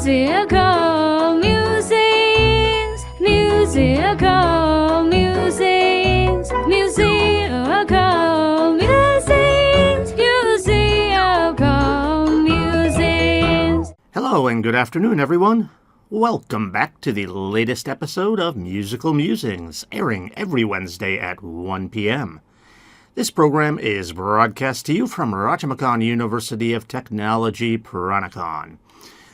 Musical musings, musical musings, musical musings, musical musings. Hello and good afternoon, everyone. Welcome back to the latest episode of Musical Musings, airing every Wednesday at 1 p.m. This program is broadcast to you from Rajamakan University of Technology, Peranakan.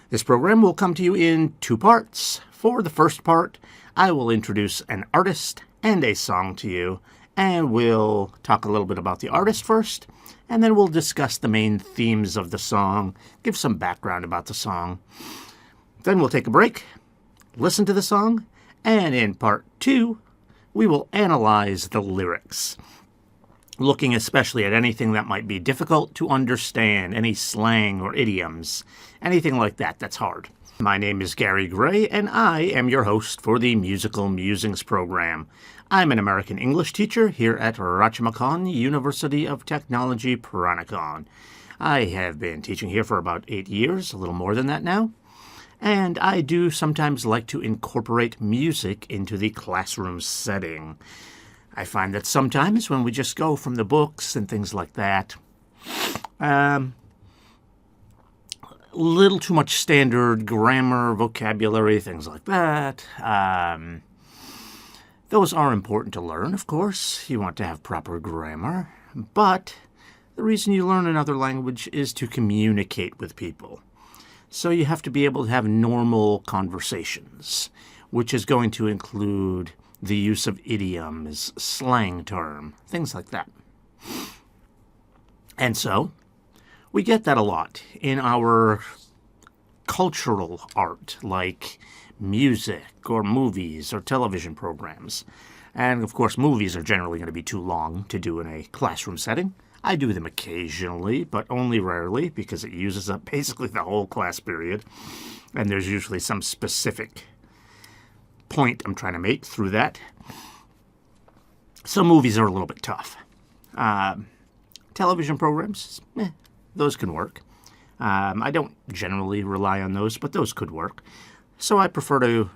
This program will come to you in two parts. For the first part, I will introduce an artist and a song to you, and we'll talk a little bit about the artist first, and then we'll discuss the main themes of the song, give some background about the song. Then we'll take a break, listen to the song, and in part two, we will analyze the lyrics, looking especially at anything that might be difficult to understand, any slang or idioms, anything like that that's hard. My name is Gary Gray, and I am your host for the Musical Musings program. I'm an American English teacher here at Rajamakan University of Technology, Peranakan. I have been teaching here for about 8 years, a little more than that now, and I do sometimes like to incorporate music into the classroom setting. I find that sometimes when we just go from the books and things like that, little too much standard grammar, vocabulary, things like that. Those are important to learn, of course. You want to have proper grammar. But the reason you learn another language is to communicate with people. So you have to be able to have normal conversations, which is going to include the use of idioms, slang term, things like that. And so, we get that a lot in our cultural art, like music or movies or television programs. And of course, movies are generally going to be too long to do in a classroom setting. I do them occasionally, but only rarely, because it uses up basically the whole class period. And there's usually some specific point I'm trying to make through that. So movies are a little bit tough. Television programs, those can work. I don't generally rely on those, but those could work. So I prefer to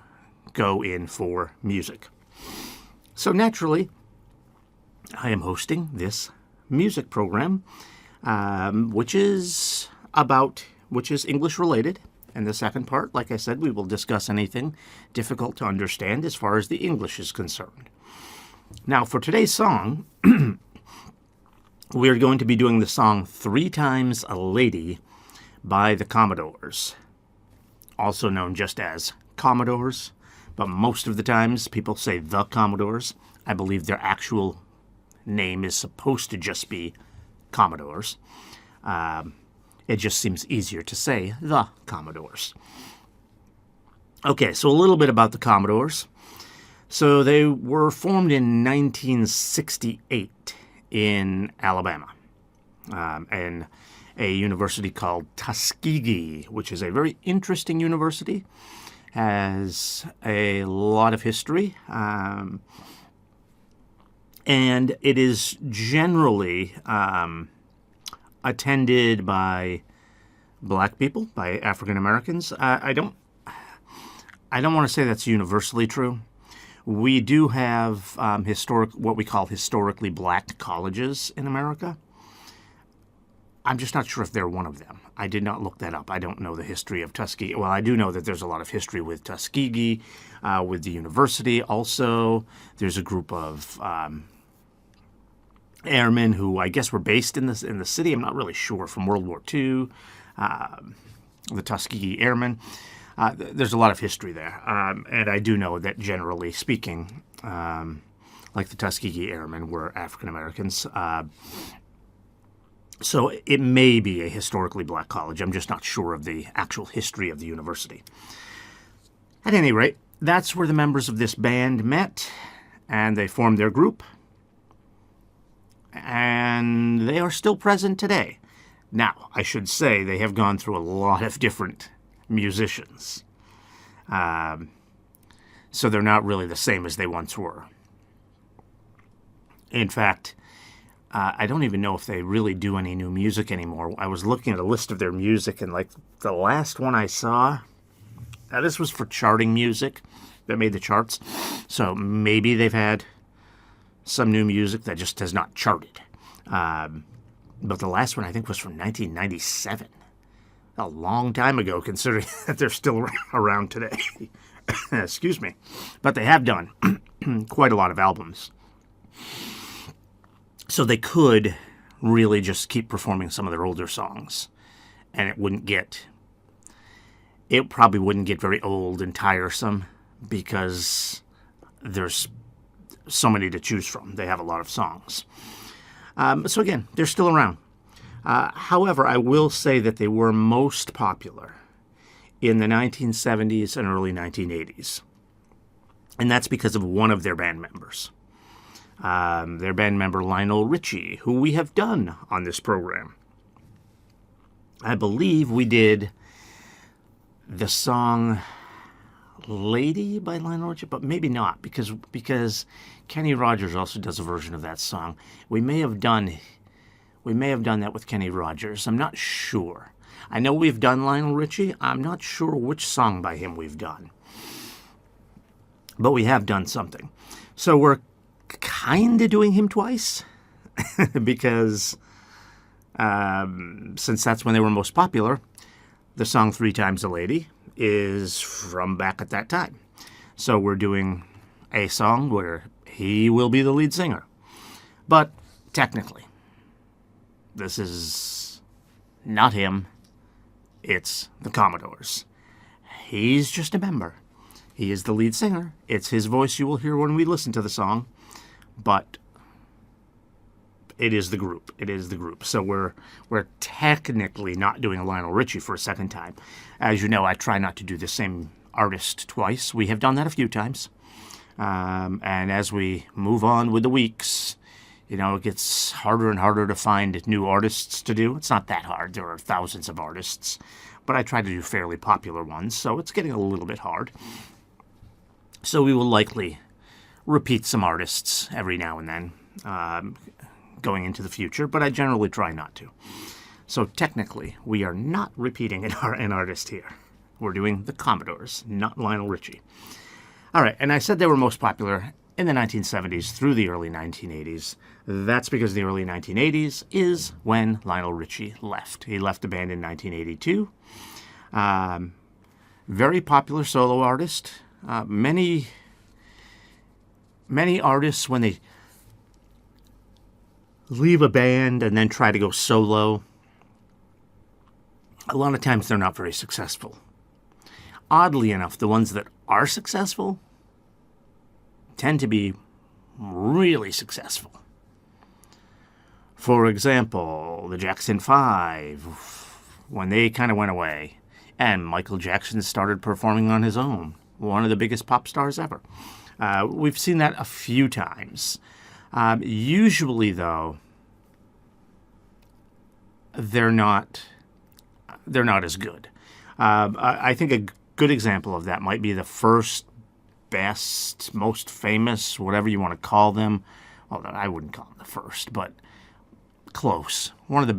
go in for music. So naturally, I am hosting this music program, which is English related. And the second part, like I said, we will discuss anything difficult to understand as far as the English is concerned. Now, for today's song, we are going to be doing the song 3 Times a Lady by the Commodores, also known just as Commodores, but most of the times people say the Commodores. I believe their actual name is supposed to just be Commodores. It just seems easier to say the Commodores. Okay, so a little bit about the Commodores. So they were formed in 1968 in Alabama, and a university called Tuskegee, which is a very interesting university, has a lot of history, and it is generally attended by black people, by African Americans. I don't want to say that's universally true. We do have what we call historically black colleges in America. I'm just not sure if they're one of them. I did not look that up. I don't know the history of Tuskegee. Well, I do know that there's a lot of history with Tuskegee, with the university. Also, there's a group of airmen who I guess were based in the city. I'm not really sure, from World War II, the Tuskegee Airmen. There's a lot of history there, and I do know that generally speaking, like the Tuskegee Airmen were African Americans. So it may be a historically black college. I'm just not sure of the actual history of the university. At any rate, that's where the members of this band met, and they formed their group. And they are still present today. Now, I should say they have gone through a lot of different musicians. So they're not really the same as they once were. In fact, I don't even know if they really do any new music anymore. I was looking at a list of their music, and like the last one I saw This was for charting music that made the charts. So maybe they've had some new music that just has not charted. But the last one, I think, was from 1997. A long time ago, considering that they're still around today. Excuse me. But they have done quite a lot of albums. So they could really just keep performing some of their older songs. And it probably wouldn't get very old and tiresome because there's so many to choose from. They have a lot of songs. So again, they're still around. However, I will say that they were most popular in the 1970s and early 1980s. And that's because of one of their band members. Their band member Lionel Richie, who we have done on this program. I believe we did the song Lady by Lionel Richie, but maybe not, because Kenny Rogers also does a version of that song. We may have done that with Kenny Rogers. I'm not sure. I know we've done Lionel Richie. I'm not sure which song by him we've done. But we have done something. So we're kind of doing him twice because since that's when they were most popular, the song 3 Times a Lady is from back at that time. So we're doing a song where he will be the lead singer. But technically, this is not him. It's the Commodores. He's just a member. He is the lead singer. It's his voice you will hear when we listen to the song. But it is the group. It is the group. So we're technically not doing a Lionel Richie for a second time. As you know, I try not to do the same artist twice. We have done that a few times. And as we move on with the weeks, it gets harder and harder to find new artists to do. It's not that hard. There are thousands of artists. But I try to do fairly popular ones, so it's getting a little bit hard. So we will likely repeat some artists every now and then going into the future, but I generally try not to. So technically, we are not repeating an artist here. We're doing the Commodores, not Lionel Richie. All right, and I said they were most popular in the 1970s through the early 1980s. That's because the early 1980s is when Lionel Richie left. He left the band in 1982. Very popular solo artist. Many artists, when they leave a band and then try to go solo, a lot of times they're not very successful. Oddly enough, the ones that are successful tend to be really successful. For example, the Jackson 5, when they kind of went away, and Michael Jackson started performing on his own, one of the biggest pop stars ever. We've seen that a few times. Usually, though, they're not as good. I think a good example of that might be the first, best, most famous, whatever you want to call them. Well, I wouldn't call them the first, but close. One of the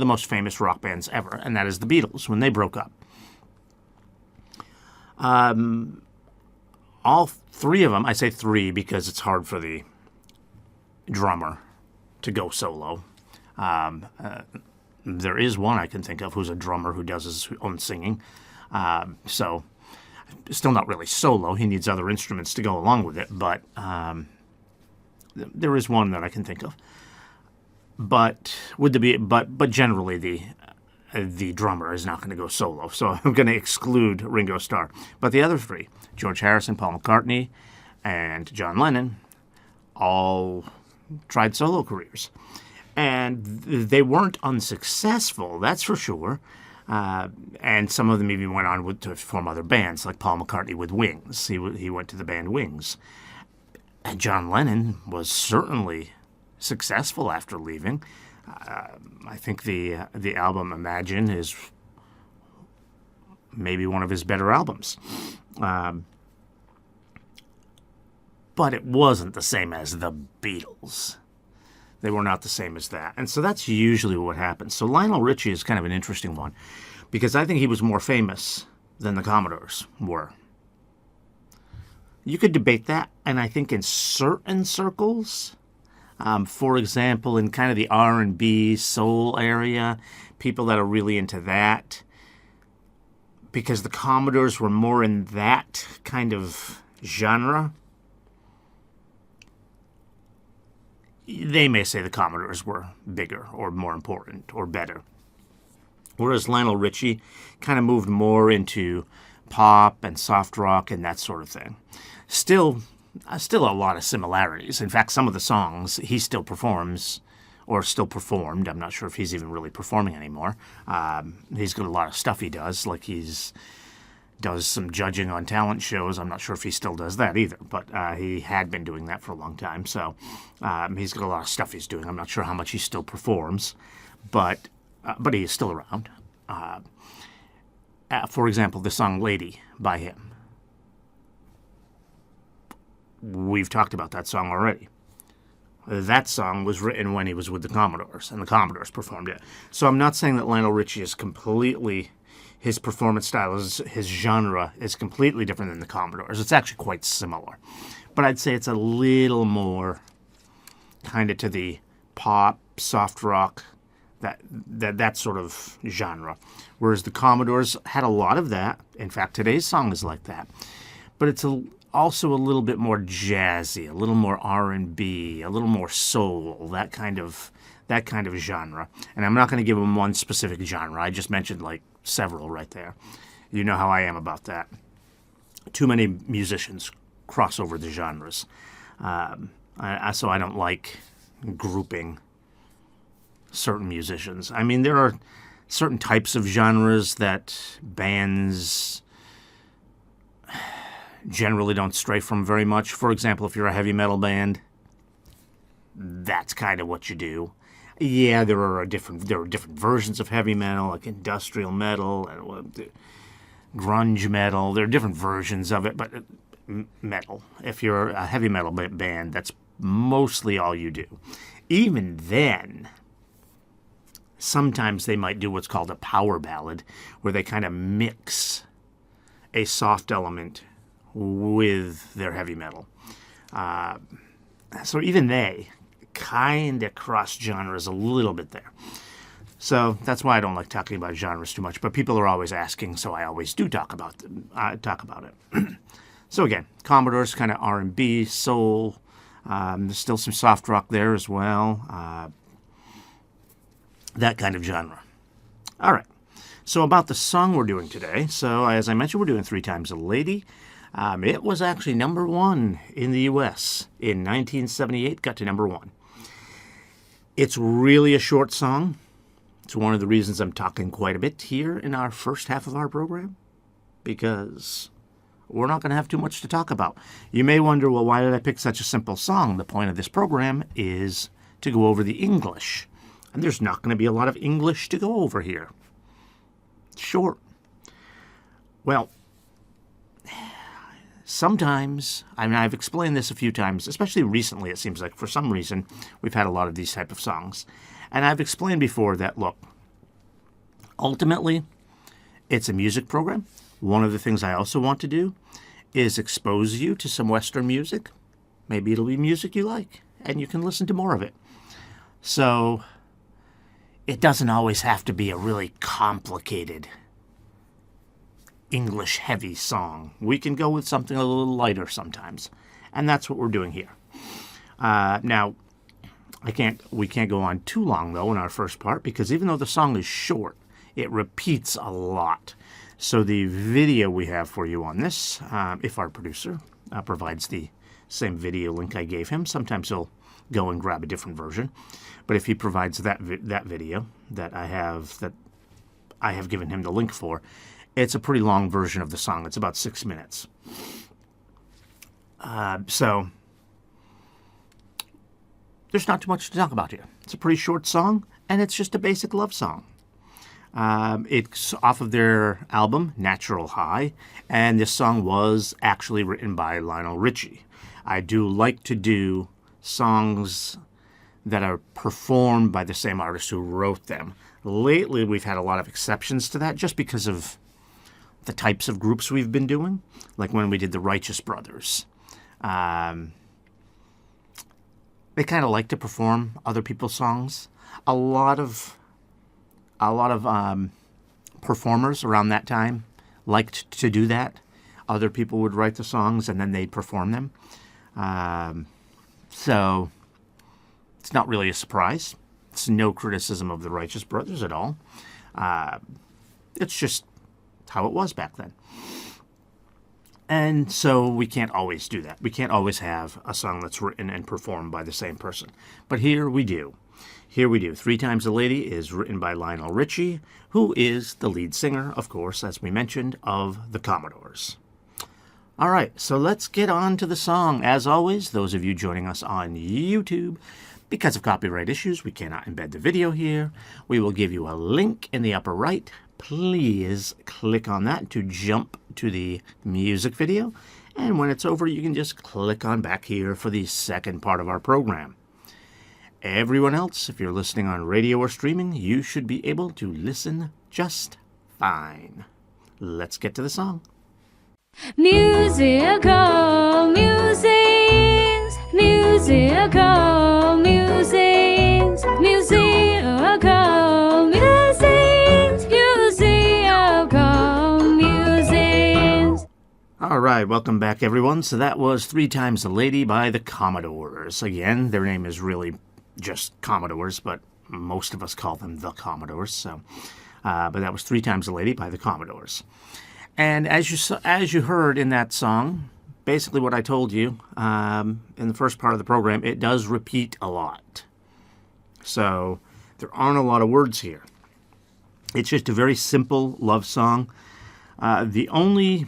most famous rock bands ever, and that is the Beatles when they broke up. All 3 of them, I say 3 because it's hard for the drummer to go solo. There is one I can think of who's a drummer who does his own singing. So, still not really solo. He needs other instruments to go along with it, but there is one that I can think of. But generally the drummer is not going to go solo, so I'm going to exclude Ringo Starr. But the other 3, George Harrison, Paul McCartney, and John Lennon, all tried solo careers. And they weren't unsuccessful, that's for sure. And some of them even went on to form other bands, like Paul McCartney with Wings. He went to the band Wings. And John Lennon was certainly successful after leaving. I think the album Imagine is maybe one of his better albums. But it wasn't the same as the Beatles. They were not the same as that. And so that's usually what happens. So Lionel Richie is kind of an interesting one because I think he was more famous than the Commodores were. You could debate that, and I think in certain circles, for example, in kind of the R&B soul area, people that are really into that, because the Commodores were more in that kind of genre, they may say the Commodores were bigger or more important or better. Whereas Lionel Richie kind of moved more into pop and soft rock and that sort of thing. Still a lot of similarities. In fact, some of the songs he still performs, or still performed. I'm not sure if he's even really performing anymore. He's got a lot of stuff he does, like does some judging on talent shows. I'm not sure if he still does that either, but he had been doing that for a long time. So he's got a lot of stuff he's doing. I'm not sure how much he still performs, but he is still around. For example, the song Lady by him. We've talked about that song already. That song was written when he was with the Commodores, and the Commodores performed it. So I'm not saying that Lionel Richie is completely, his performance style, his genre is completely different than the Commodores. It's actually quite similar. But I'd say it's a little more kind of to the pop, soft rock, that sort of genre. Whereas the Commodores had a lot of that. In fact, today's song is like that. But it's also a little bit more jazzy, a little more R&B, a little more soul, that kind of genre. And I'm not going to give them one specific genre. I just mentioned like several right there. You know how I am about that. Too many musicians cross over the genres. So I don't like grouping certain musicians. I mean, there are certain types of genres that bands generally don't stray from very much. For example, if you're a heavy metal band, that's kind of what you do. Yeah, there are different versions of heavy metal, like industrial metal and grunge metal. There are different versions of it, but metal. If you're a heavy metal band, that's mostly all you do. Even then, sometimes they might do what's called a power ballad, where they kind of mix a soft element with their heavy metal. So even they kind of cross genres a little bit there. So that's why I don't like talking about genres too much. But people are always asking, so I always do talk about it. So again, Commodores, kind of R&B, soul. There's still some soft rock there as well. That kind of genre. All right. So about the song we're doing today. So as I mentioned, we're doing 3 Times a Lady. It was actually number 1 in the U.S. in 1978, got to number 1. It's really a short song. It's one of the reasons I'm talking quite a bit here in our first half of our program, because we're not going to have too much to talk about. You may wonder, well, why did I pick such a simple song? The point of this program is to go over the English, and there's not going to be a lot of English to go over here. It's short. Well, sometimes, I mean, I've explained this a few times, especially recently, it seems like, for some reason, we've had a lot of these type of songs. And I've explained before that, look, ultimately, it's a music program. One of the things I also want to do is expose you to some Western music. Maybe it'll be music you like, and you can listen to more of it. So, it doesn't always have to be a really complicated English-heavy song. We can go with something a little lighter sometimes, and that's what we're doing here. Now, we can't go on too long, though, in our first part, because even though the song is short, it repeats a lot. So the video we have for you on this, if our producer provides the same video link I gave him, sometimes he'll go and grab a different version. But if he provides that video that I have given him the link for, it's a pretty long version of the song. It's about 6 minutes. So there's not too much to talk about here. It's a pretty short song, and it's just a basic love song. It's off of their album, Natural High, and this song was actually written by Lionel Richie. I do like to do songs that are performed by the same artist who wrote them. Lately, we've had a lot of exceptions to that just because of the types of groups we've been doing, like when we did the Righteous Brothers. They kind of like to perform other people's songs. A lot of performers around that time liked to do that. Other people would write the songs and then they'd perform them. So it's not really a surprise. It's no criticism of the Righteous Brothers at all. It's just how it was back then. And so we can't always do that. We can't always have a song that's written and performed by the same person. But here we do. Here we do. 3 Times a Lady is written by Lionel Richie, who is the lead singer, of course, as we mentioned, of the Commodores. All right, so let's get on to the song. As always, those of you joining us on YouTube, because of copyright issues, we cannot embed the video here. We will give you a link in the upper right. Please click on that to jump to the music video. And when it's over, you can just click on back here for the second part of our program. Everyone else, if you're listening on radio or streaming, you should be able to listen just fine. Let's get to the song. Musical musings, musical musings, musical musings, musical musings. All right, welcome back, everyone. So that was 3 Times a Lady by the Commodores. Again, their name is really just Commodores, but most of us call them the Commodores. But that was 3 Times a Lady by the Commodores. And as you heard in that song, basically what I told you in the first part of the program, it does repeat a lot. So there aren't a lot of words here. It's just a very simple love song. The only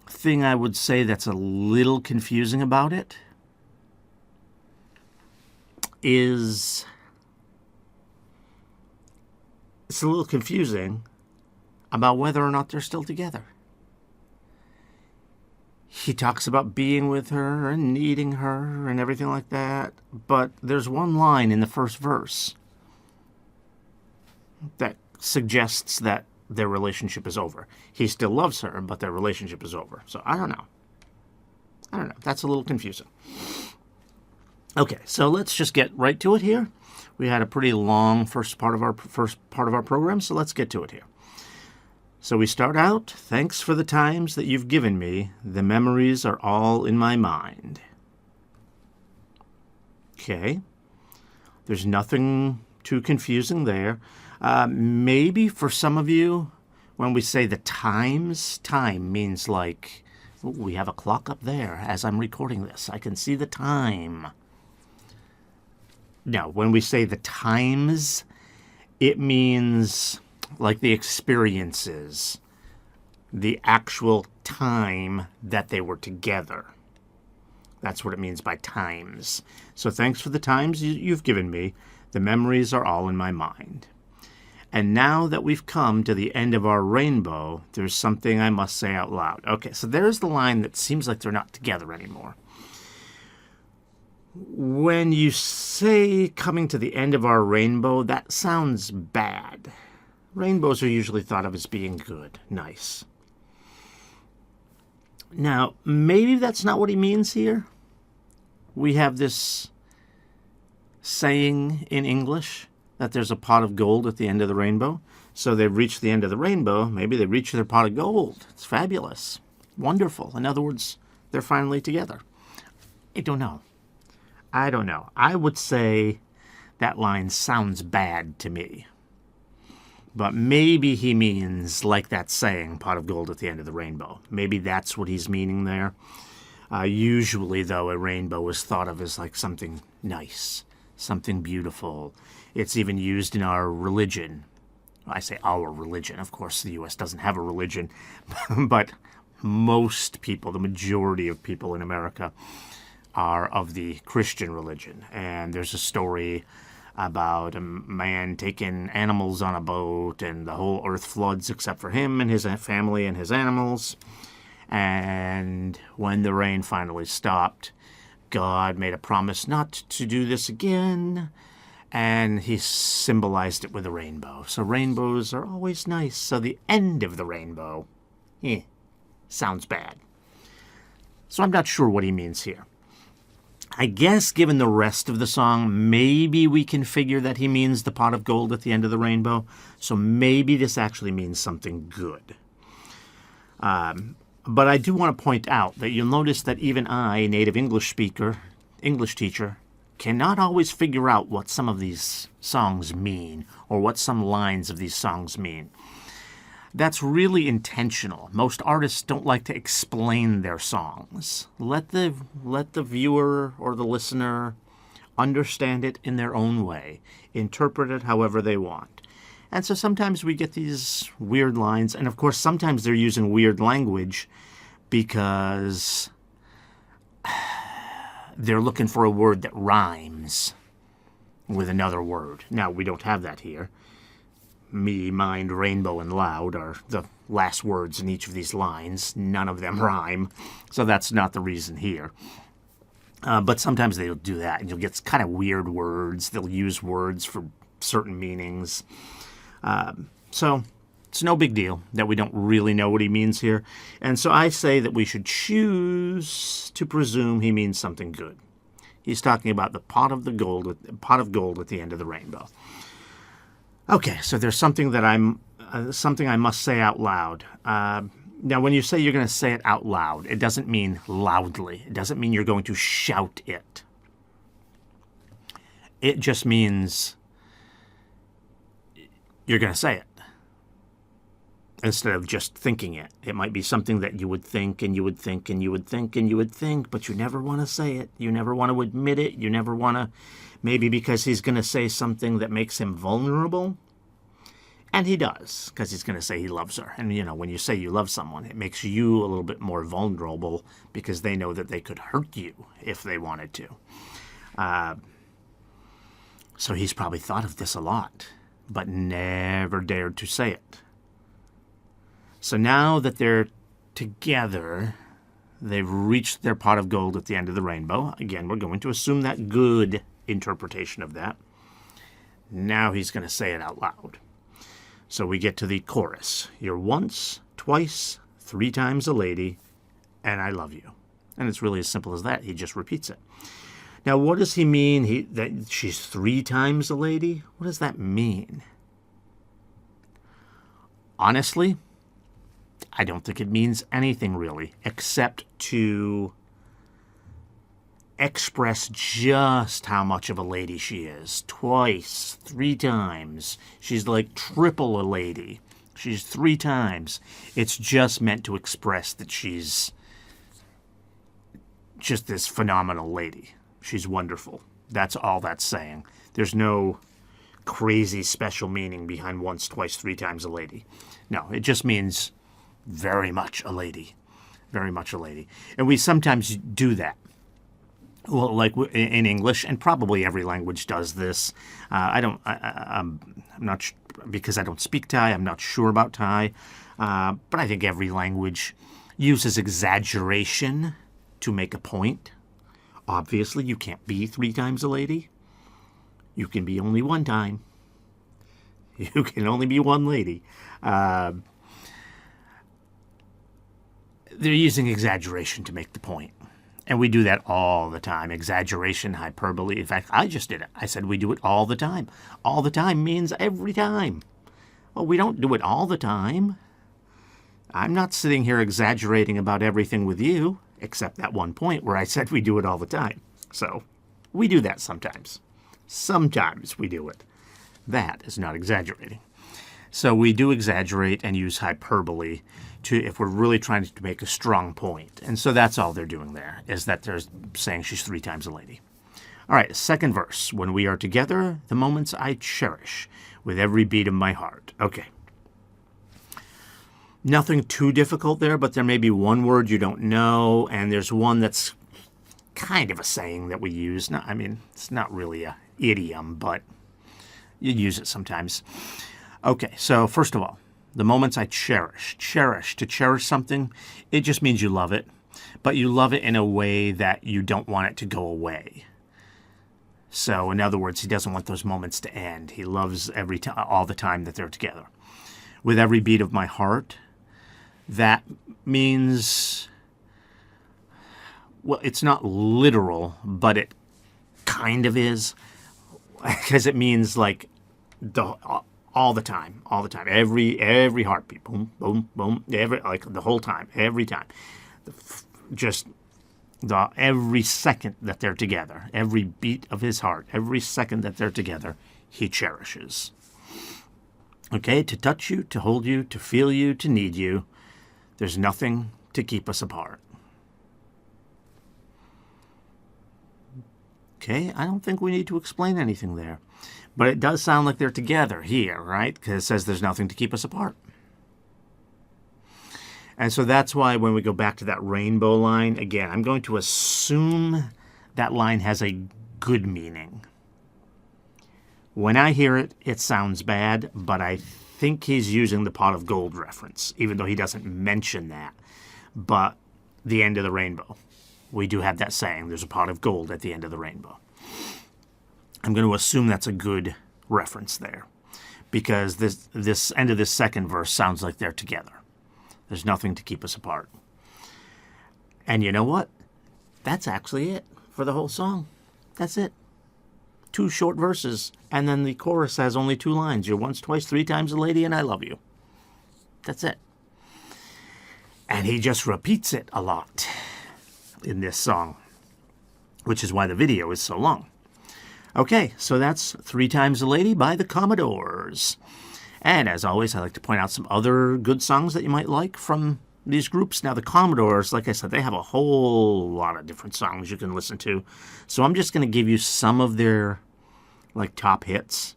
thing I would say that's a little confusing about it is it's a little confusing about whether or not they're still together. He talks about being with her and needing her and everything like that, but there's one line in the first verse that suggests that their relationship is over. He still loves her, but their relationship is over. So I don't know. That's a little confusing. Okay, so let's just get right to it here. We had a pretty long first part of our program, so let's get to it here. So we start out, thanks for the times that you've given me. The memories are all in my mind. Okay. There's nothing too confusing there. Maybe for some of you, when we say the times, time means like, ooh, we have a clock up there as I'm recording this. I can see the time. No, when we say the times, it means like the experiences, the actual time that they were together. That's what it means by times. So thanks for the times you've given me. The memories are all in my mind. And now that we've come to the end of our rainbow, there's something I must say out loud. Okay, so there's the line that seems like they're not together anymore. When you say coming to the end of our rainbow, that sounds bad. Rainbows are usually thought of as being good, nice. Now, maybe that's not what he means here. We have this saying in English that there's a pot of gold at the end of the rainbow. So they've reached the end of the rainbow. Maybe they've reached their pot of gold. It's fabulous. Wonderful. In other words, they're finally together. I don't know. I would say that line sounds bad to me. But maybe he means like that saying, pot of gold at the end of the rainbow. Maybe that's what he's meaning there. Usually, though, a rainbow is thought of as like something nice, something beautiful. It's even used in our religion. I say our religion. Of course, the U.S. doesn't have a religion. But most people, the majority of people in America, are of the Christian religion. And there's a story about a man taking animals on a boat, and the whole earth floods except for him and his family and his animals. And when the rain finally stopped, God made a promise not to do this again, and he symbolized it with a rainbow. So rainbows are always nice. So the end of the rainbow sounds bad. So I'm not sure what he means here. I guess given the rest of the song, maybe we can figure that he means the pot of gold at the end of the rainbow. So maybe this actually means something good. But I do want to point out that you'll notice that even I, a native English teacher, cannot always figure out what some of these songs mean or what some lines of these songs mean. That's really intentional. Most artists don't like to explain their songs. Let the viewer or the listener understand it in their own way, interpret it however they want. And so sometimes we get these weird lines, and of course sometimes they're using weird language because they're looking for a word that rhymes with another word. Now, we don't have that here. Me, mind, rainbow, and loud are the last words in each of these lines. None of them rhyme, so that's not the reason here. But sometimes they'll do that, and you'll get kind of weird words. They'll use words for certain meanings. So it's no big deal that we don't really know what he means here. And so I say that we should choose to presume he means something good. He's talking about the pot of gold at the end of the rainbow. Okay, so there's something that something I must say out loud. Now, when you say you're going to say it out loud, it doesn't mean loudly. It doesn't mean you're going to shout it. It just means you're going to say it instead of just thinking it. It might be something that you would think and you would think and you would think and you would think, but you never want to say it. You never want to admit it. You never want to, maybe because he's going to say something that makes him vulnerable. And he does, because he's going to say he loves her. And, when you say you love someone, it makes you a little bit more vulnerable because they know that they could hurt you if they wanted to. So he's probably thought of this a lot, but never dared to say it. So now that they're together, they've reached their pot of gold at the end of the rainbow. Again, we're going to assume that good interpretation of that. Now he's going to say it out loud. So we get to the chorus. You're once, twice, 3 times a lady, and I love you. And it's really as simple as that. He just repeats it. Now, what does he mean that she's 3 times a lady? What does that mean? Honestly, I don't think it means anything really, except to express just how much of a lady she is. Twice, 3 times. She's like triple a lady. She's 3 times. It's just meant to express that she's just this phenomenal lady. She's wonderful. That's all that's saying. There's no crazy special meaning behind once, twice, 3 times a lady. No, it just means very much a lady. Very much a lady. And we sometimes do that. Well, like in English, and probably every language does this. I'm not, because I don't speak Thai, I'm not sure about Thai. But I think every language uses exaggeration to make a point. Obviously, you can't be 3 times a lady. You can be only 1 time. You can only be 1 lady. They're using exaggeration to make the point. And we do that all the time. Exaggeration, hyperbole. In fact, I just did it. I said we do it all the time. All the time means every time. Well, we don't do it all the time. I'm not sitting here exaggerating about everything with you, except that one point where I said we do it all the time. So, we do that sometimes. Sometimes we do it. That is not exaggerating. So we do exaggerate and use hyperbole if we're really trying to make a strong point. And so that's all they're doing there, is that they're saying she's 3 times a lady. All right, second verse. When we are together, the moments I cherish with every beat of my heart. Okay. Nothing too difficult there, but there may be one word you don't know, and there's one that's kind of a saying that we use. It's not really an idiom, but you use it sometimes. Okay, so first of all, the moments I cherish. Cherish. To cherish something, it just means you love it, but you love it in a way that you don't want it to go away. So, in other words, he doesn't want those moments to end. He loves all the time that they're together. With every beat of my heart, that means, well, it's not literal, but it kind of is, because it means like all the time, every heartbeat, boom, boom, boom, like the whole time, every time, just every second that they're together, every beat of his heart, every second that they're together, he cherishes. Okay, to touch you, to hold you, to feel you, to need you, there's nothing to keep us apart. Okay, I don't think we need to explain anything there. But it does sound like they're together here, right? Because it says there's nothing to keep us apart. And so that's why when we go back to that rainbow line, again, I'm going to assume that line has a good meaning. When I hear it, it sounds bad, but I think he's using the pot of gold reference, even though he doesn't mention that. But the end of the rainbow. We do have that saying, there's a pot of gold at the end of the rainbow. I'm going to assume that's a good reference there, because this end of this second verse sounds like they're together. There's nothing to keep us apart. And you know what? That's actually it for the whole song. That's it. 2 short verses, and then the chorus has only 2 lines. You're once, twice, 3 times a lady, and I love you. That's it. And he just repeats it a lot in this song, which is why the video is so long. Okay, so that's 3 Times a Lady by the Commodores. And as always, I like to point out some other good songs that you might like from these groups. Now, the Commodores, like I said, they have a whole lot of different songs you can listen to. So I'm just going to give you some of their top hits.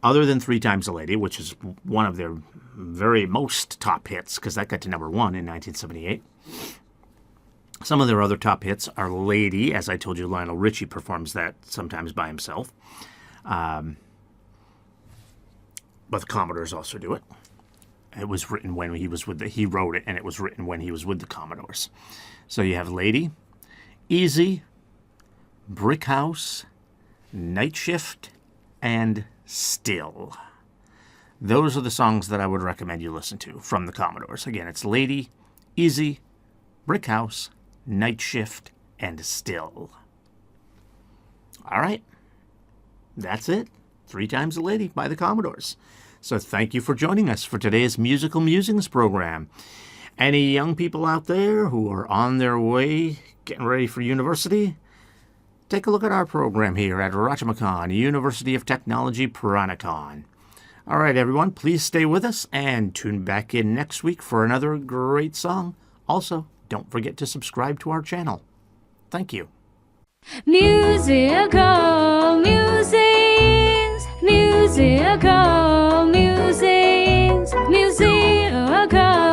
Other than 3 Times a Lady, which is one of their very most top hits, because that got to number 1 in 1978. Some of their other top hits are Lady. As I told you, Lionel Richie performs that sometimes by himself. But the Commodores also do it. It was written when he was with he wrote it, and it was written when he was with the Commodores. So you have Lady, Easy, Brick House, Night Shift, and Still. Those are the songs that I would recommend you listen to from the Commodores. Again, it's Lady, Easy, Brick House, Night Shift, and Still. All right. That's it. 3 Times a Lady by the Commodores. So thank you for joining us for today's Musical Musings program. Any young people out there who are on their way, getting ready for university, take a look at our program here at Rajamacon, University of Technology, Puranicon. All right, everyone, please stay with us and tune back in next week for another great song. Also, don't forget to subscribe to our channel. Thank you. Musical musings, musical musings, musical